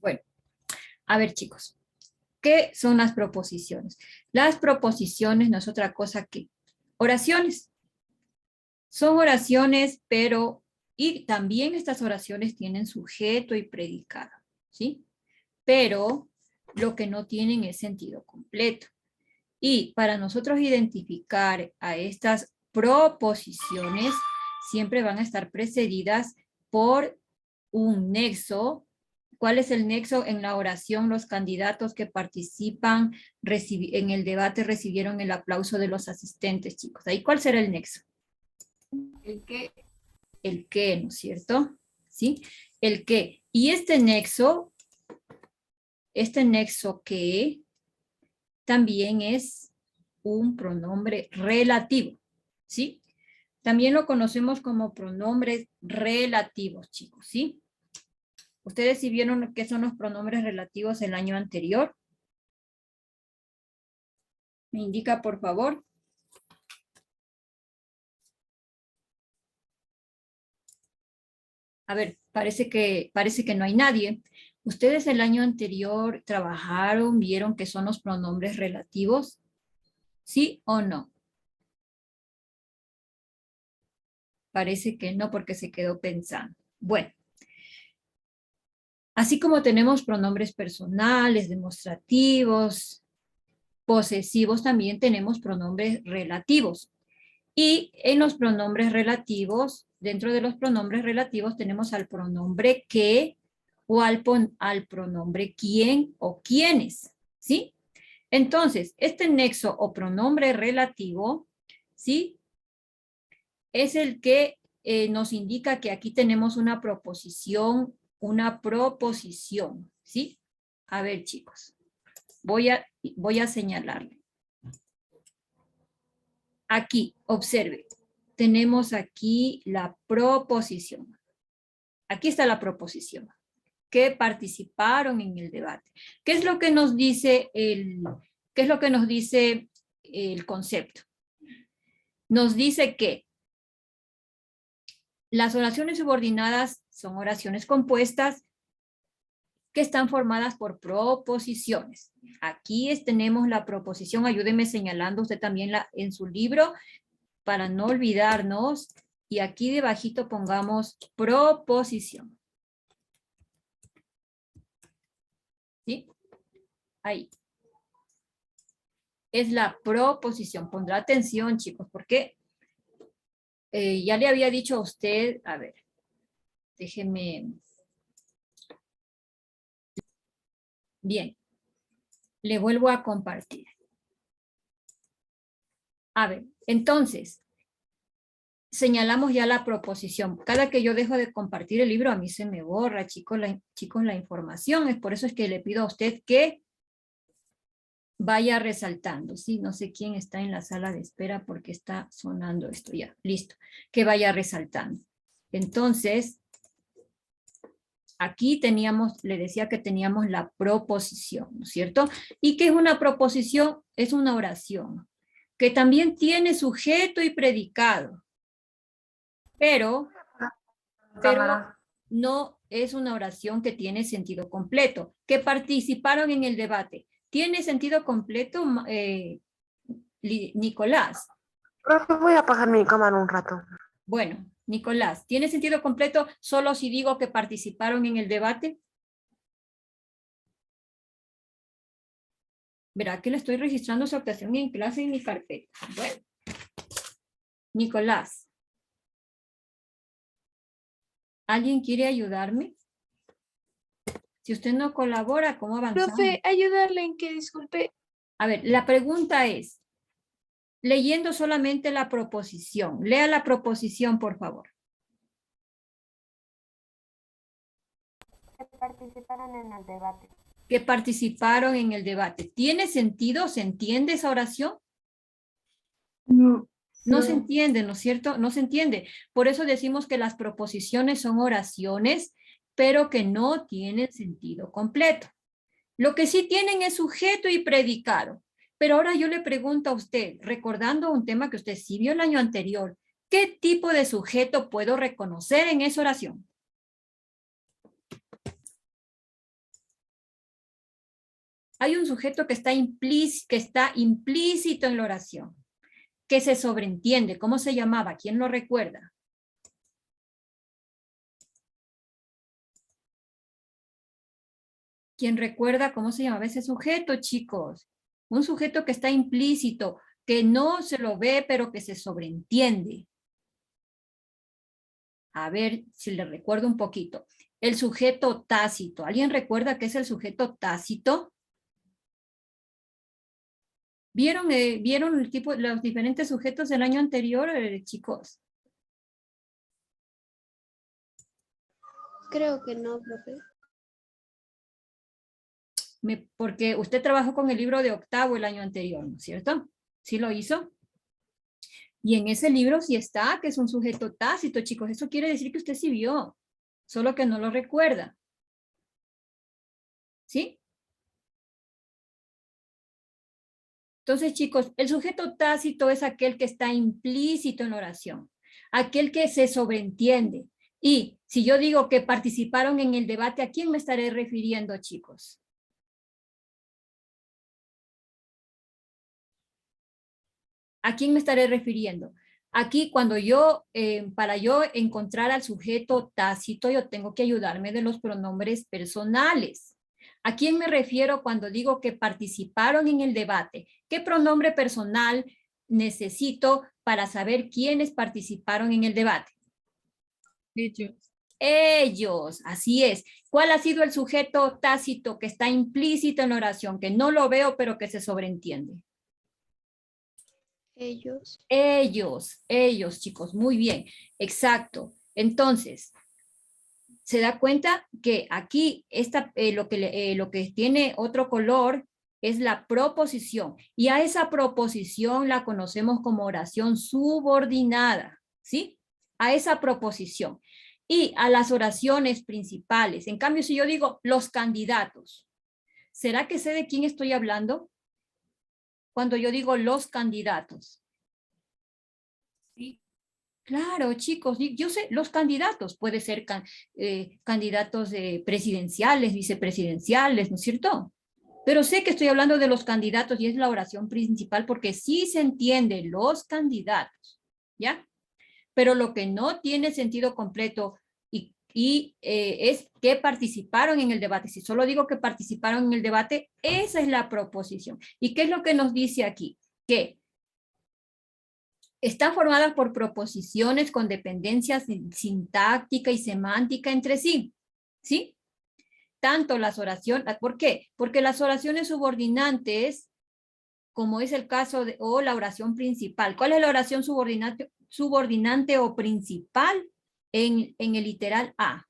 Bueno, a ver chicos, ¿qué son las proposiciones? Las proposiciones no es otra cosa que oraciones. Son oraciones, pero, y también estas oraciones tienen sujeto y predicado, ¿sí? Pero lo que no tienen es sentido completo. Y para nosotros identificar a estas proposiciones, siempre van a estar precedidas por un nexo. ¿Cuál es el nexo? En la oración, los candidatos que participan en el debate recibieron el aplauso de los asistentes, chicos. ¿Ahí cuál será el nexo? El qué, ¿no es cierto? ¿Sí? El qué. Y este nexo que también es un pronombre relativo, ¿sí? También lo conocemos como pronombres relativos, chicos, ¿sí? ¿Ustedes sí vieron qué son los pronombres relativos el año anterior? ¿Me indica, por favor? A ver, parece que no hay nadie. ¿Ustedes el año anterior trabajaron, vieron qué son los pronombres relativos? ¿Sí o no? Parece que no, porque se quedó pensando. Bueno, así como tenemos pronombres personales, demostrativos, posesivos, también tenemos pronombres relativos. Y en los pronombres relativos, dentro de los pronombres relativos tenemos al pronombre que o al pronombre quién o quiénes, ¿sí? Entonces, este nexo o pronombre relativo, ¿sí? Es el que nos indica que aquí tenemos una proposición, ¿sí? A ver, chicos, voy a señalarle. Aquí, observe, tenemos aquí la proposición. Aquí está la proposición, que participaron en el debate. ¿Qué es lo que nos dice el concepto? Nos dice que las oraciones subordinadas son oraciones compuestas que están formadas por proposiciones. Aquí tenemos la proposición, ayúdeme señalando usted también en su libro, para no olvidarnos, y aquí debajito pongamos proposición. ¿Sí? Ahí. Es la proposición. Pondrá atención, chicos, porque ya le había dicho a usted, a ver, déjeme. Bien, le vuelvo a compartir. A ver, entonces, señalamos ya la proposición. Cada que yo dejo de compartir el libro, a mí se me borra, chicos, la información. Es por eso es que le pido a usted que vaya resaltando, ¿sí? No sé quién está en la sala de espera porque está sonando esto ya. Listo. Que vaya resaltando. Entonces, aquí teníamos, le decía que teníamos la proposición, ¿no es cierto? ¿Y qué es una proposición? Es una oración que también tiene sujeto y predicado, pero no es una oración que tiene sentido completo, que participaron en el debate. ¿Tiene sentido completo, Nicolás? Profe, voy a apagar mi cámara un rato. Bueno, Nicolás, ¿tiene sentido completo solo si digo que participaron en el debate? Verá que le estoy registrando su actuación en clase en mi carpeta. Bueno, Nicolás, ¿alguien quiere ayudarme? Si usted no colabora, ¿cómo avanzamos? Profe, ayudarle en que disculpe. A ver, la pregunta es, leyendo solamente la proposición. Lea la proposición, por favor. Que participaron en el debate. Que participaron en el debate. ¿Tiene sentido? ¿Se entiende esa oración? No. No se entiende, ¿no es cierto? No se entiende. Por eso decimos que las proposiciones son oraciones, pero que no tienen sentido completo. Lo que sí tienen es sujeto y predicado. Pero ahora yo le pregunto a usted, recordando un tema que usted sí vio el año anterior, ¿qué tipo de sujeto puedo reconocer en esa oración? hay un sujeto que está implícito en la oración, que se sobreentiende. ¿Cómo se llamaba? ¿Quién lo recuerda? ¿Quién recuerda cómo se llamaba ese sujeto, chicos? Un sujeto que está implícito, que no se lo ve, pero que se sobreentiende. A ver si le recuerdo un poquito. El sujeto tácito. ¿Alguien recuerda qué es el sujeto tácito? ¿Vieron el tipo, los diferentes sujetos del año anterior, chicos? Creo que no, profe. Porque usted trabajó con el libro de octavo el año anterior, ¿no es cierto? ¿Sí lo hizo? Y en ese libro sí está, que es un sujeto tácito, chicos. Eso quiere decir que usted sí vio, solo que no lo recuerda. ¿Sí? Entonces, chicos, el sujeto tácito es aquel que está implícito en la oración, aquel que se sobreentiende. Y si yo digo que participaron en el debate, ¿a quién me estaré refiriendo, chicos? ¿A quién me estaré refiriendo? Aquí, cuando para yo encontrar al sujeto tácito, yo tengo que ayudarme de los pronombres personales. ¿A quién me refiero cuando digo que participaron en el debate? ¿Qué pronombre personal necesito para saber quiénes participaron en el debate? Ellos. Ellos, así es. ¿Cuál ha sido el sujeto tácito que está implícito en la oración, que no lo veo, pero que se sobreentiende? Ellos, chicos, muy bien, exacto. Entonces, ¿se da cuenta que aquí lo que tiene otro color es la proposición? Y a esa proposición la conocemos como oración subordinada, ¿sí? A esa proposición. Y a las oraciones principales. En cambio, si yo digo los candidatos, ¿será que sé de quién estoy hablando? Cuando yo digo los candidatos. Sí. Claro, chicos, yo sé, los candidatos, puede ser candidatos presidenciales, vicepresidenciales, ¿no es cierto? Pero sé que estoy hablando de los candidatos y es la oración principal porque sí se entiende los candidatos, ¿ya? Pero lo que no tiene sentido completo es que participaron en el debate. Si solo digo que participaron en el debate, esa es la proposición. ¿Y qué es lo que nos dice aquí? Que están formadas por proposiciones con dependencias sintáctica y semántica entre sí, ¿sí? Tanto las oraciones, ¿por qué? Porque las oraciones subordinantes, como es el caso o la oración principal. ¿Cuál es la oración subordinante o principal en el literal A?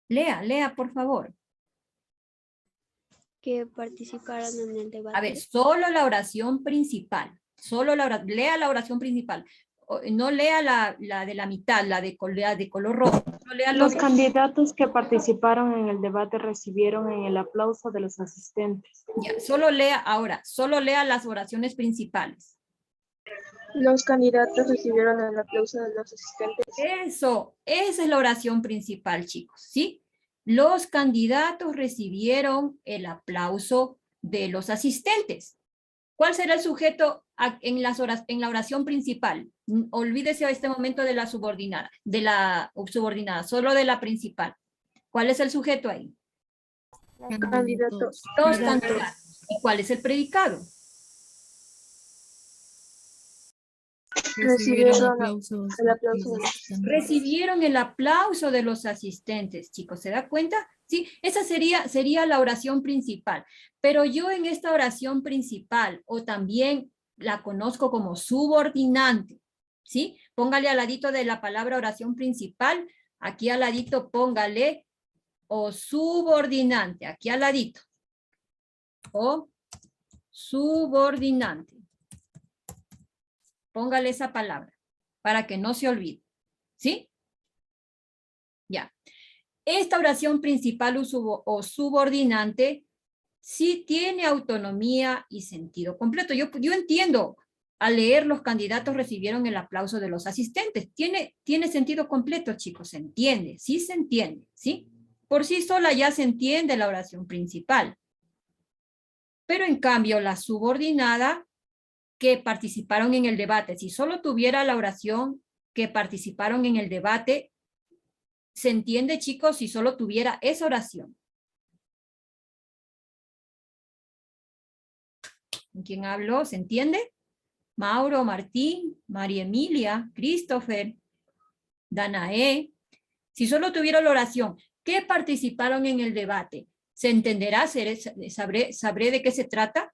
Lea, por favor. Que participaron en el debate. A ver, solo la oración principal. Lea la oración principal. No lea la de la mitad, la de color rojo. No lea Los candidatos que participaron en el debate recibieron el aplauso de los asistentes. Ya, solo lea las oraciones principales. Los candidatos recibieron el aplauso de los asistentes. Eso, esa es la oración principal, chicos, ¿sí? Los candidatos recibieron el aplauso de los asistentes. ¿Cuál será el sujeto en la oración principal? Olvídese a este momento de la subordinada, solo de la principal. ¿Cuál es el sujeto ahí? Los candidatos. Los candidatos. ¿Y cuál es el predicado? Recibieron el aplauso Recibieron el aplauso de los asistentes, chicos, ¿se da cuenta? Sí, esa sería la oración principal. Pero yo en esta oración principal, o también la conozco como subordinante, ¿sí? Póngale al ladito de la palabra oración principal, aquí al ladito póngale o subordinante, aquí al ladito. O subordinante. Póngale esa palabra para que no se olvide. ¿Sí? Ya. Esta oración principal o subordinante sí tiene autonomía y sentido completo. Yo entiendo, al leer los candidatos recibieron el aplauso de los asistentes. Tiene sentido completo, chicos, se entiende, sí se entiende, ¿sí? por sí sola ya se entiende la oración principal. Pero en cambio, la subordinada que participaron en el debate, si solo tuviera la oración que participaron en el debate, ¿se entiende, chicos, si solo tuviera esa oración? ¿Con quién hablo? ¿Se entiende? Mauro, Martín, María Emilia, Christopher, Danae. Si solo tuviera la oración que participaron en el debate, ¿se entenderá? ¿Sabré de qué se trata?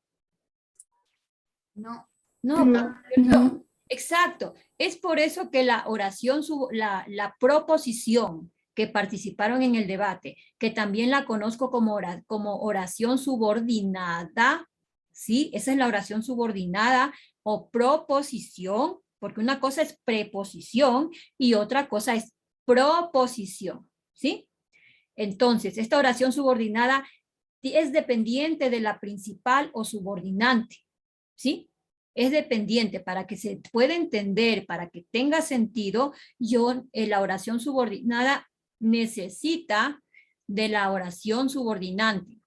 No. No, no. Exacto. Es por eso que la oración, la proposición que participaron en el debate, que también la conozco como oración subordinada, ¿sí? Esa es la oración subordinada o proposición, porque una cosa es preposición y otra cosa es proposición, ¿sí? Entonces, esta oración subordinada es dependiente de la principal o subordinante, ¿sí? Es dependiente para que se pueda entender, para que tenga sentido, la oración subordinada necesita de la oración subordinante,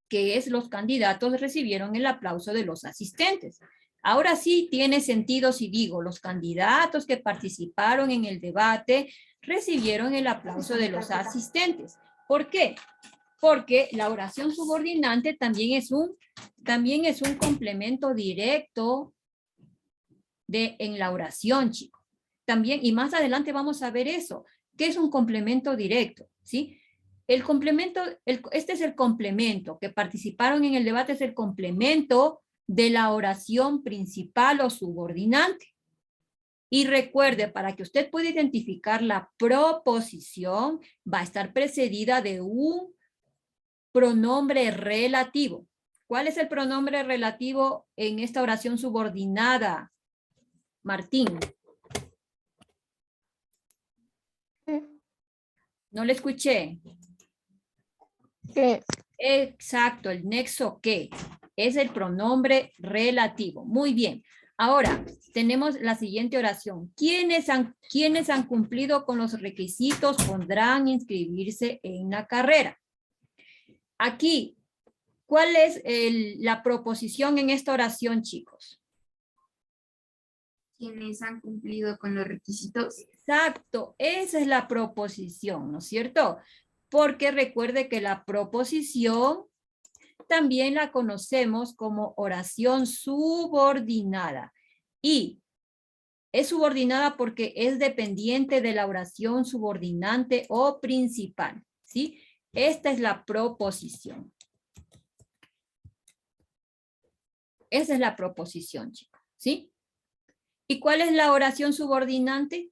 que es los candidatos recibieron el aplauso de los asistentes. Ahora sí tiene sentido si digo, los candidatos que participaron en el debate recibieron el aplauso de los asistentes. ¿Por qué? Porque la oración subordinante también es un complemento directo en la oración, chicos. También, y más adelante vamos a ver eso. ¿Qué es un complemento directo? ¿Sí? El complemento, este es el complemento, que participaron en el debate es el complemento de la oración principal o subordinante. Y recuerde, para que usted pueda identificar la proposición, va a estar precedida de un pronombre relativo. ¿Cuál es el pronombre relativo en esta oración subordinada, Martín? No le escuché. ¿Qué? Exacto, el nexo que es el pronombre relativo. Muy bien. Ahora, tenemos la siguiente oración. ¿Quiénes han cumplido con los requisitos podrán inscribirse en la carrera? Aquí, ¿cuál es la proposición en esta oración, chicos? Quienes han cumplido con los requisitos. Exacto, esa es la proposición, ¿no es cierto? Porque recuerde que la proposición también la conocemos como oración subordinada. Y es subordinada porque es dependiente de la oración subordinante o principal, ¿sí? Esta es la proposición. Esa es la proposición, chicos, ¿sí? ¿Y cuál es la oración subordinante?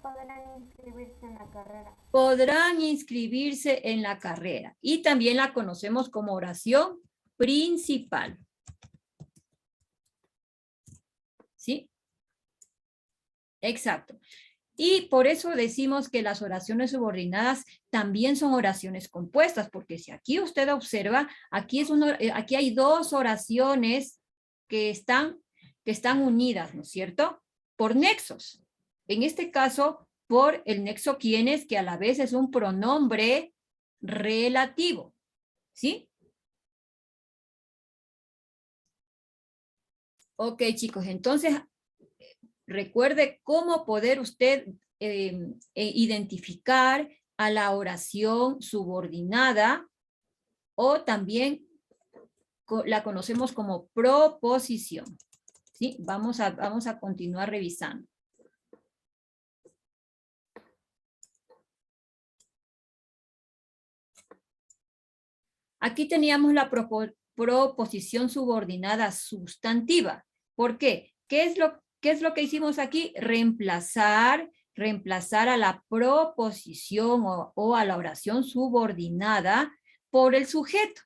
Podrán inscribirse en la carrera. Podrán inscribirse en la carrera. Y también la conocemos como oración principal. ¿Sí? Exacto. Y por eso decimos que las oraciones subordinadas también son oraciones compuestas, porque si aquí usted observa, aquí hay dos oraciones que están unidas, ¿no es cierto? Por nexos. En este caso, por el nexo quienes, que a la vez es un pronombre relativo. ¿Sí? Ok, chicos, entonces recuerde cómo poder usted identificar a la oración subordinada o también la conocemos como proposición. ¿Sí? Vamos a continuar revisando. Aquí teníamos la proposición subordinada sustantiva. ¿Por qué? ¿Qué es lo que hicimos aquí? Reemplazar a la proposición o a la oración subordinada por el sujeto.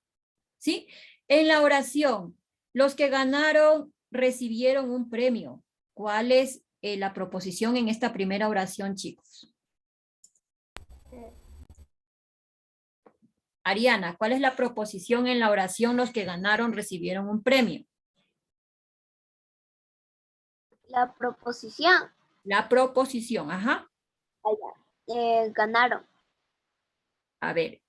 ¿Sí? En la oración, los que ganaron recibieron un premio. ¿Cuál es la proposición en esta primera oración, chicos? Ariana, ¿cuál es la proposición en la oración? Los que ganaron recibieron un premio. La proposición. La proposición, ajá. Ganaron. A ver,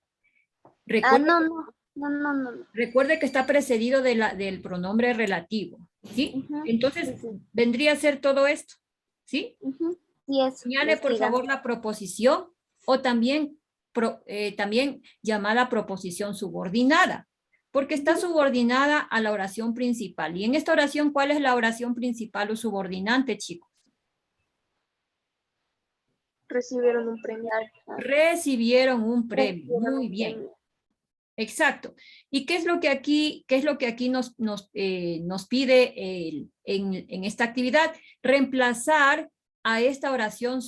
recuerde, No. recuerde que está precedido del pronombre relativo, ¿sí? Ujú. Entonces, Sí. vendría a ser todo esto, ¿sí? Y eso. Señale, por favor, la proposición o también, también llamada proposición subordinada, porque está subordinada a la oración principal. Y en esta oración, ¿cuál es la oración principal o subordinante, chicos? Recibieron un premio. Recibieron un premio. Muy bien. Exacto. ¿Y qué es lo que aquí nos pide en esta actividad? Reemplazar a esta oración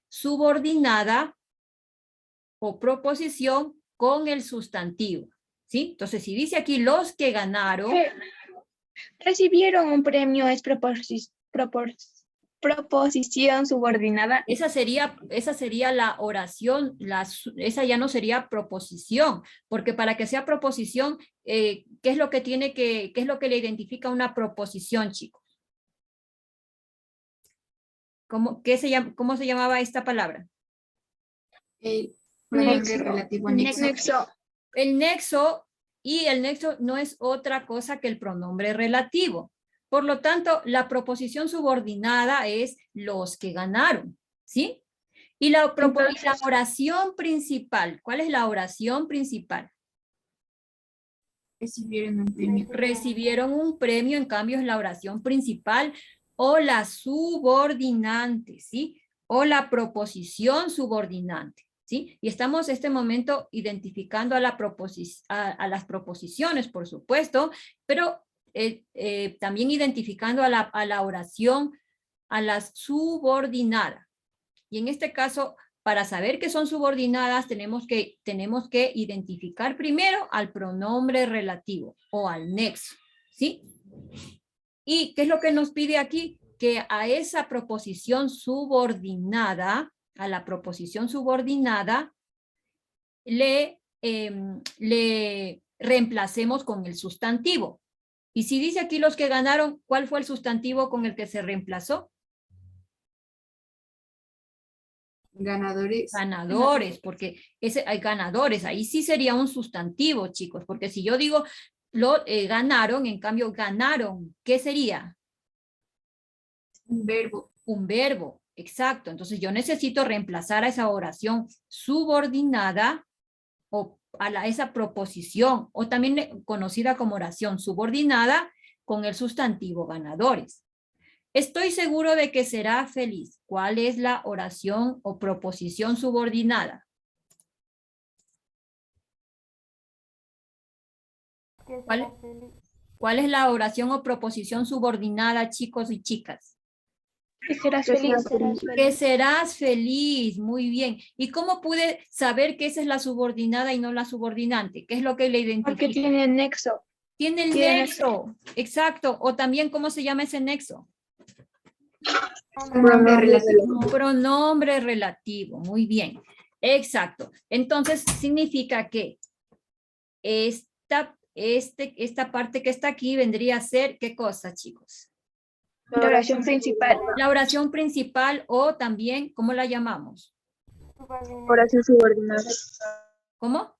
subordinada o proposición con el sustantivo, ¿sí? Entonces, si dice aquí los que ganaron, Recibieron un premio es proposición subordinada. esa sería la oración, esa ya no sería proposición, porque para que sea proposición, ¿qué es lo que qué es lo que le identifica una proposición, chicos? ¿Cómo se llamaba esta palabra? El pronombre Nexo. relativo nexo. Nexo. El nexo, y el nexo no es otra cosa que el pronombre relativo. Por lo tanto, la proposición subordinada es los que ganaron, ¿sí? Y la oración principal, ¿cuál es la oración principal? Recibieron un premio. Recibieron un premio, en cambio es la oración principal o la subordinante, ¿sí? O la proposición subordinante, ¿sí? Y estamos en este momento identificando a las proposiciones, por supuesto, pero también identificando a la oración, a las subordinadas. Y en este caso, para saber que son subordinadas, tenemos que identificar primero al pronombre relativo o al nexo, ¿sí? ¿Y qué es lo que nos pide aquí? Que a esa proposición subordinada, a la proposición subordinada, le reemplacemos con el sustantivo. Y si dice aquí los que ganaron, ¿cuál fue el sustantivo con el que se reemplazó? Ganadores. Ganadores, porque hay ganadores, ahí sí sería un sustantivo, chicos, porque si yo digo ganaron, en cambio ganaron, ¿qué sería? Un verbo. Un verbo, exacto. Entonces yo necesito reemplazar a esa oración subordinada o esa proposición, o también conocida como oración subordinada, con el sustantivo ganadores. Estoy seguro de que será feliz. ¿Cuál es la oración o proposición subordinada? ¿Cuál es la oración o proposición subordinada, chicos y chicas? Que serás feliz. Que serás feliz, muy bien. ¿Y cómo pude saber que esa es la subordinada y no la subordinante? ¿Qué es lo que le identifica? Porque tiene nexo. Tiene el nexo, exacto. O también, ¿cómo se llama ese nexo? Pronombre relativo. Pronombre relativo, muy bien. Exacto. Entonces, significa que esta parte que está aquí vendría a ser, ¿qué cosa, chicos? La oración principal. La oración principal o también, ¿cómo la llamamos? Oración subordinada. ¿Cómo?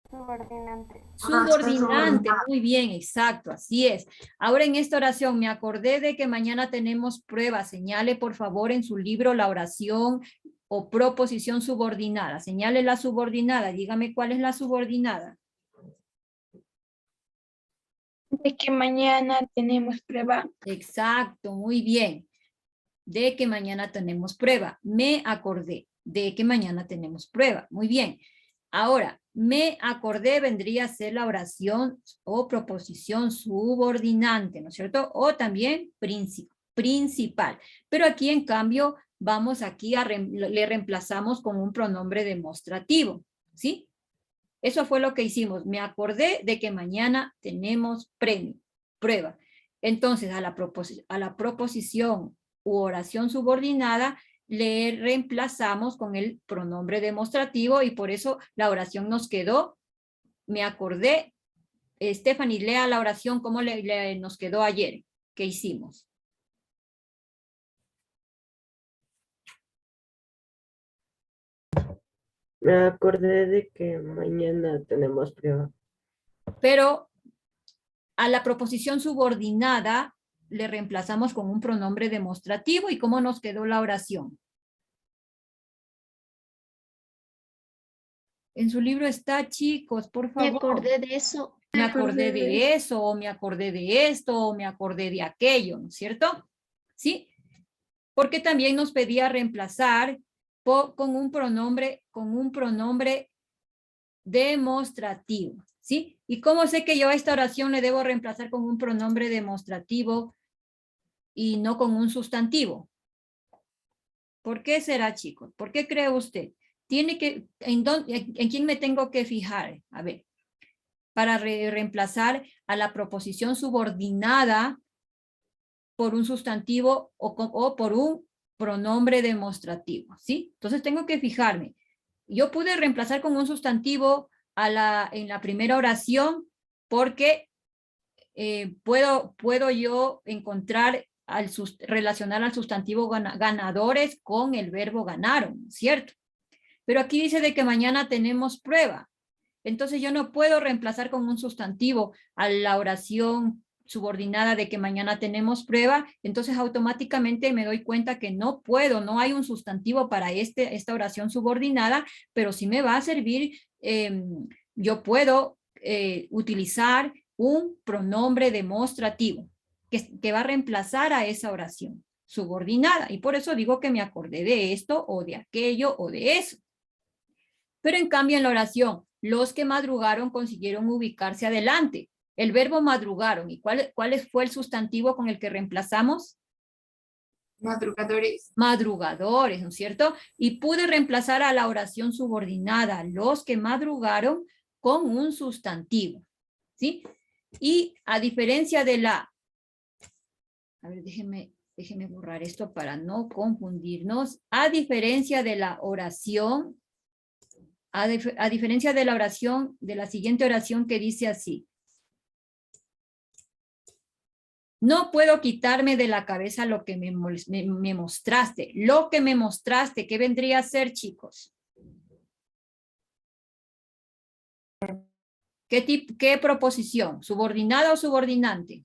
Subordinante. Subordinante, muy bien, exacto, así es. Ahora en esta oración me acordé de que mañana tenemos prueba. Señale por favor en su libro la oración o proposición subordinada. Señale la subordinada, dígame cuál es la subordinada. De que mañana tenemos prueba. Exacto, muy bien. De que mañana tenemos prueba. Me acordé de que mañana tenemos prueba. Muy bien. Ahora, me acordé vendría a ser la oración o proposición subordinante, ¿no es cierto? O también principal. Pero aquí, en cambio, vamos aquí le reemplazamos con un pronombre demostrativo, ¿sí? Eso fue lo que hicimos. Me acordé de que mañana tenemos prueba. Entonces, a la proposición u oración subordinada le reemplazamos con el pronombre demostrativo y por eso la oración nos quedó, me acordé. Stephanie, lea la oración como nos quedó ayer, que hicimos. Me acordé de que mañana tenemos prueba. Pero a la proposición subordinada le reemplazamos con un pronombre demostrativo. ¿Y cómo nos quedó la oración? En su libro está, chicos, por Me favor. acordé de eso. Me acordé de eso, o me acordé de esto, o me acordé de aquello, ¿no es cierto? ¿Sí? Porque también nos pedía reemplazar con un pronombre demostrativo, ¿sí? ¿Y cómo sé que yo a esta oración le debo reemplazar con un pronombre demostrativo y no con un sustantivo? ¿Por qué será, chicos? ¿Por qué cree usted? ¿En quién me tengo que fijar? A ver, para reemplazar a la proposición subordinada por un sustantivo o por un pronombre demostrativo, ¿sí? Entonces tengo que fijarme. Yo pude reemplazar con un sustantivo en la primera oración porque puedo yo encontrar relacionar al sustantivo ganadores con el verbo ganaron, ¿cierto? Pero aquí dice de que mañana tenemos prueba. Entonces yo no puedo reemplazar con un sustantivo a la oración subordinada de que mañana tenemos prueba, entonces automáticamente me doy cuenta que no puedo, no hay un sustantivo para esta oración subordinada, pero sí me va a servir, yo puedo utilizar un pronombre demostrativo que va a reemplazar a esa oración subordinada, y por eso digo que me acordé de esto o de aquello o de eso. Pero en cambio en la oración, los que madrugaron consiguieron ubicarse adelante. El verbo madrugaron. ¿Y cuál fue el sustantivo con el que reemplazamos? Madrugadores. Madrugadores, ¿no es cierto? Y pude reemplazar a la oración subordinada, los que madrugaron, con un sustantivo, ¿sí? Y a diferencia de la... A ver, déjeme borrar esto para no confundirnos. A diferencia de la oración, a diferencia de la oración, de la siguiente oración que dice así. No puedo quitarme de la cabeza lo que me mostraste. Lo que me mostraste, ¿qué vendría a ser, chicos? ¿Qué proposición? ¿Subordinada o subordinante?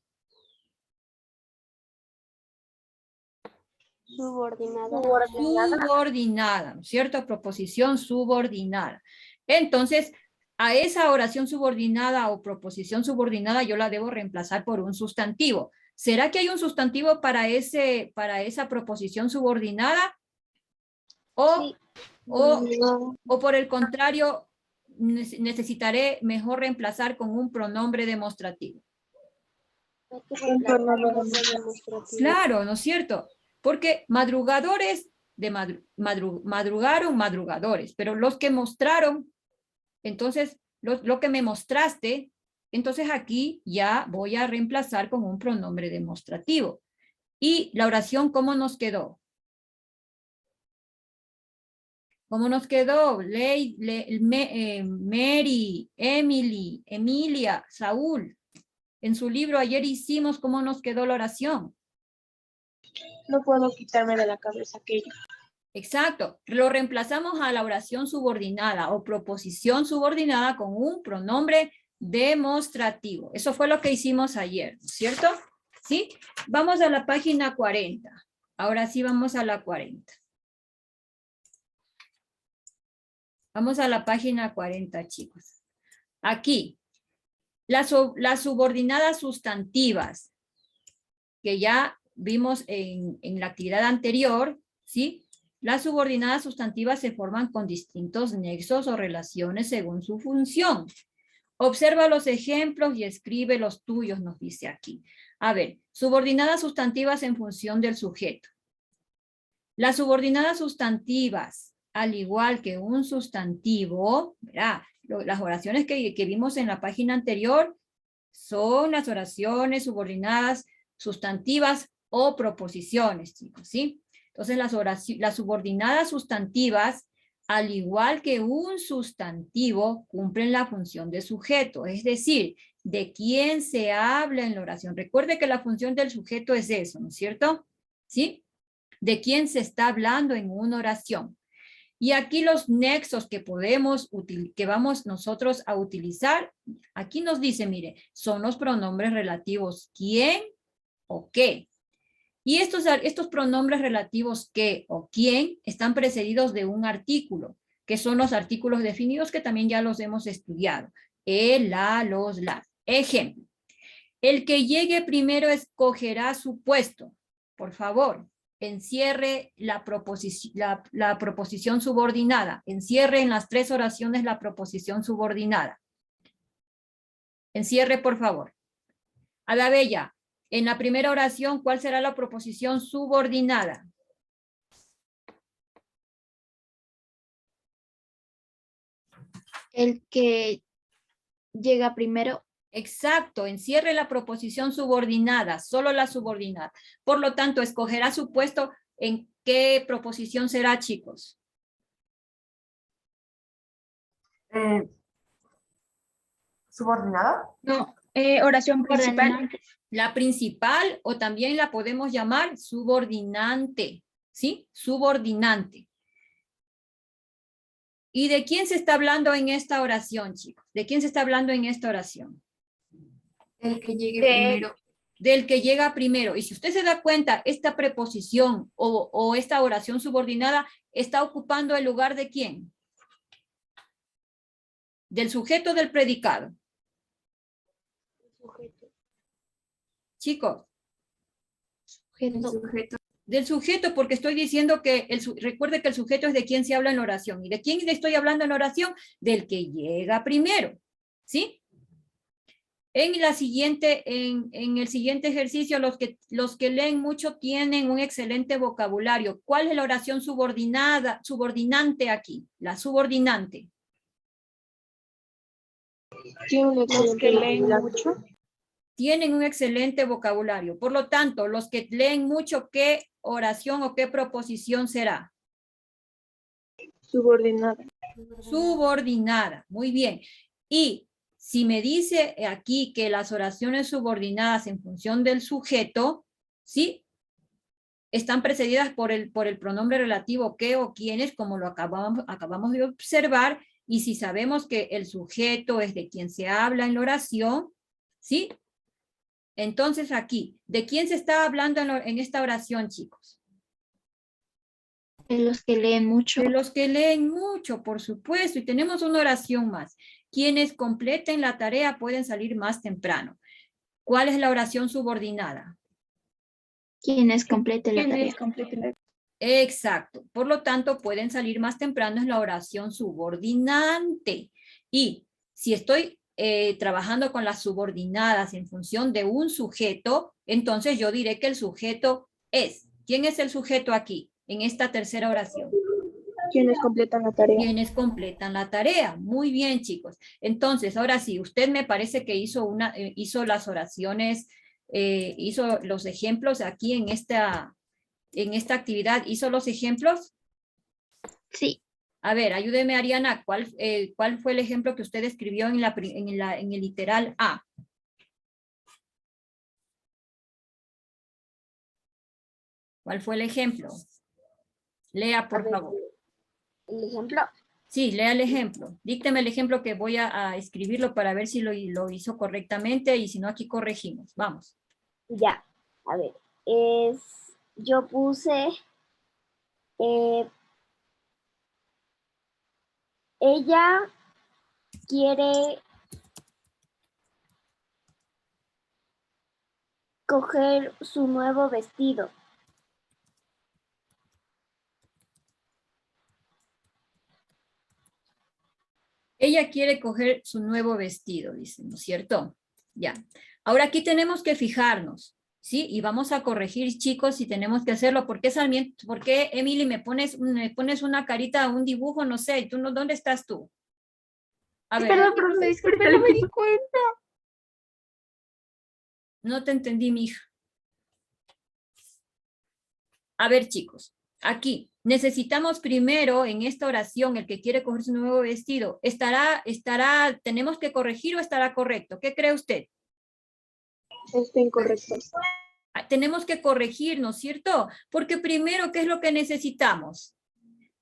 Subordinada. Subordinada, ¿no es cierto? Proposición subordinada. Entonces, a esa oración subordinada o proposición subordinada yo la debo reemplazar por un sustantivo. ¿Será que hay un sustantivo para esa proposición subordinada? O por el contrario, necesitaré mejor reemplazar con un pronombre demostrativo. Claro, ¿no es cierto? Porque madrugadores, madrugaron, madrugadores, pero los que mostraron, entonces, lo que me mostraste, entonces aquí ya voy a reemplazar con un pronombre demostrativo. Y la oración, ¿cómo nos quedó? ¿Cómo nos quedó? Mary, Emily, Emilia, Saúl. En su libro ayer hicimos cómo nos quedó la oración. No puedo quitarme de la cabeza aquello. Exacto. Lo reemplazamos a la oración subordinada o proposición subordinada con un pronombre demostrativo. Eso fue lo que hicimos ayer, ¿cierto? ¿Sí? Vamos a la página 40. Ahora sí vamos a la 40. Vamos a la página 40, chicos. Aquí, las subordinadas sustantivas que ya vimos en la actividad anterior, ¿sí? Las subordinadas sustantivas se forman con distintos nexos o relaciones según su función. Observa los ejemplos y escribe los tuyos, nos dice aquí. A ver, subordinadas sustantivas en función del sujeto. Las subordinadas sustantivas, al igual que un sustantivo, ¿verdad? Las oraciones que vimos en la página anterior son las oraciones subordinadas sustantivas o proposiciones, chicos, ¿sí? Entonces las subordinadas sustantivas, al igual que un sustantivo, cumplen la función de sujeto, es decir, de quién se habla en la oración. Recuerde que la función del sujeto es eso, ¿no es cierto? ¿Sí? De quién se está hablando en una oración. Y aquí los nexos que que vamos nosotros a utilizar, aquí nos dice, mire, son los pronombres relativos quién o qué. Y estos pronombres relativos qué o quién están precedidos de un artículo, que son los artículos definidos que también ya los hemos estudiado. El, la, los, las. Ejemplo. El que llegue primero escogerá su puesto. Por favor, encierre la proposición subordinada. Encierre en las 3 oraciones la proposición subordinada. Encierre, por favor. A la bella, en la primera oración, ¿cuál será la proposición subordinada? El que llega primero. Exacto, encierre la proposición subordinada, solo la subordinada. Por lo tanto, escogerá su puesto. ¿En qué proposición será, chicos? ¿Subordinada? No, oración principal. La principal, o también la podemos llamar subordinante, ¿sí? Subordinante. ¿Y de quién se está hablando en esta oración, chicos? ¿De quién se está hablando en esta oración? El que llegue primero. Del que llega primero. Y si usted se da cuenta, esta preposición o esta oración subordinada está ocupando el lugar ¿de quién? Del sujeto del predicado. Chicos. El sujeto. Del sujeto, porque estoy diciendo que, recuerde que el sujeto es de quien se habla en la oración. ¿Y de quién le estoy hablando en la oración? Del que llega primero. ¿Sí? En el siguiente ejercicio, los que leen mucho tienen un excelente vocabulario. ¿Cuál es la oración subordinante aquí? La subordinante. Los que leen mucho. Tienen un excelente vocabulario. Por lo tanto, los que leen mucho, ¿qué oración o qué proposición será? Subordinada. Subordinada. Muy bien. Y si me dice aquí que las oraciones subordinadas en función del sujeto, ¿sí? Están precedidas por el pronombre relativo qué o quiénes, como lo acabamos de observar, y si sabemos que el sujeto es de quien se habla en la oración, ¿sí? Entonces aquí, ¿de quién se está hablando en esta oración, chicos? De los que leen mucho. De los que leen mucho, por supuesto. Y tenemos una oración más. Quienes completen la tarea pueden salir más temprano. ¿Cuál es la oración subordinada? Quienes completen la tarea. Exacto. Por lo tanto, pueden salir más temprano es la oración subordinante. Y si estoy trabajando con las subordinadas en función de un sujeto, entonces yo diré que el sujeto es. ¿Quién es el sujeto aquí, en esta tercera oración? Quienes completan la tarea. Quienes completan la tarea. Muy bien, chicos. Entonces, ahora sí, usted me parece que hizo las oraciones, hizo los ejemplos aquí en esta actividad. ¿Hizo los ejemplos? Sí. A ver, ayúdeme, Ariana. ¿Cuál fue el ejemplo que usted escribió en el literal A? ¿Cuál fue el ejemplo? Lea, por favor. ¿El ejemplo? Sí, lea el ejemplo. Dícteme el ejemplo que voy a escribirlo para ver si lo hizo correctamente y si no, aquí corregimos. Vamos. Ya, a ver. Yo puse... ella quiere coger su nuevo vestido. Ella quiere coger su nuevo vestido, dice, ¿no es cierto? Ya. Ahora aquí tenemos que fijarnos, ¿sí? Y vamos a corregir, chicos, si tenemos que hacerlo. ¿Por qué, Sarmiento? ¿Por qué, Emily, me pones una carita, un dibujo? No sé. ¿Dónde estás tú? A ver. Perdón, profe, disculpe, no me di cuenta. No te entendí, mija. A ver, chicos, aquí necesitamos primero en esta oración, el que quiere coger su nuevo vestido, ¿tenemos que corregir o estará correcto? ¿Qué cree usted? Está incorrecto. Tenemos que corregir, ¿no es cierto? Porque primero, ¿qué es lo que necesitamos?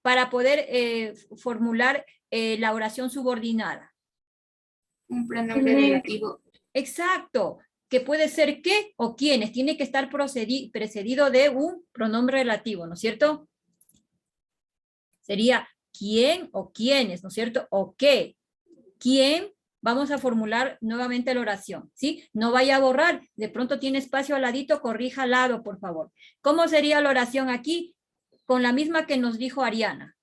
para poder formular la oración subordinada? Un pronombre relativo. Exacto, que puede ser qué o quiénes. Tiene que estar precedido de un pronombre relativo, ¿no es cierto? Sería quién o quiénes, ¿no es cierto? O qué. ¿Quién? Vamos a formular nuevamente la oración, ¿sí? No vaya a borrar. De pronto tiene espacio al ladito, corrija al lado, por favor. ¿Cómo sería la oración aquí? Con la misma que nos dijo Ariana.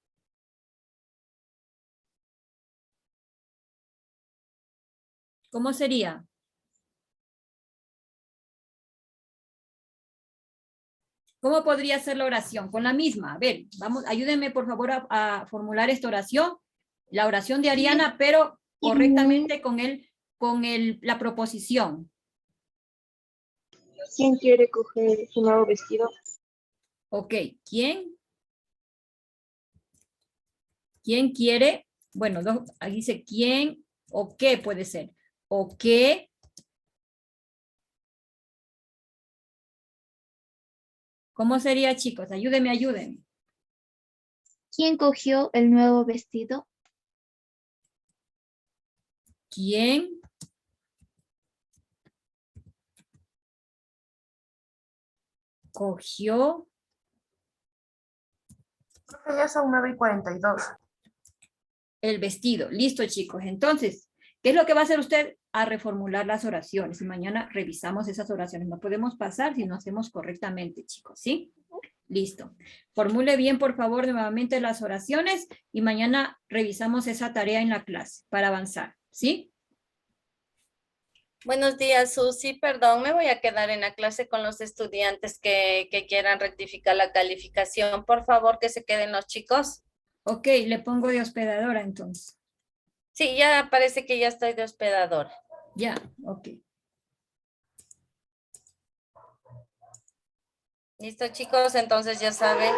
¿Cómo sería? ¿Cómo podría ser la oración? Con la misma. A ver, vamos, ayúdenme por favor a formular esta oración. La oración de Ariana, pero correctamente con la proposición. ¿Quién quiere coger su nuevo vestido? Ok, ¿quién? ¿Quién quiere? Bueno, ahí dice quién o qué puede ser. O qué. ¿Cómo sería, chicos? Ayúdenme, ayúdenme. ¿Quién cogió el nuevo vestido? ¿Quién cogió? Ya son 9:42. El vestido. Listo, chicos. Entonces, ¿qué es lo que va a hacer usted? A reformular las oraciones. Y mañana revisamos esas oraciones. No podemos pasar si no hacemos correctamente, chicos. ¿Sí? Listo. Formule bien, por favor, nuevamente las oraciones y mañana revisamos esa tarea en la clase para avanzar. ¿Sí? Buenos días, Susi. Perdón, me voy a quedar en la clase con los estudiantes que quieran rectificar la calificación. Por favor, que se queden los chicos. Ok, le pongo de hospedadora entonces. Sí, ya parece que ya estoy de hospedadora. Ya, ok. Listo, chicos, entonces ya saben.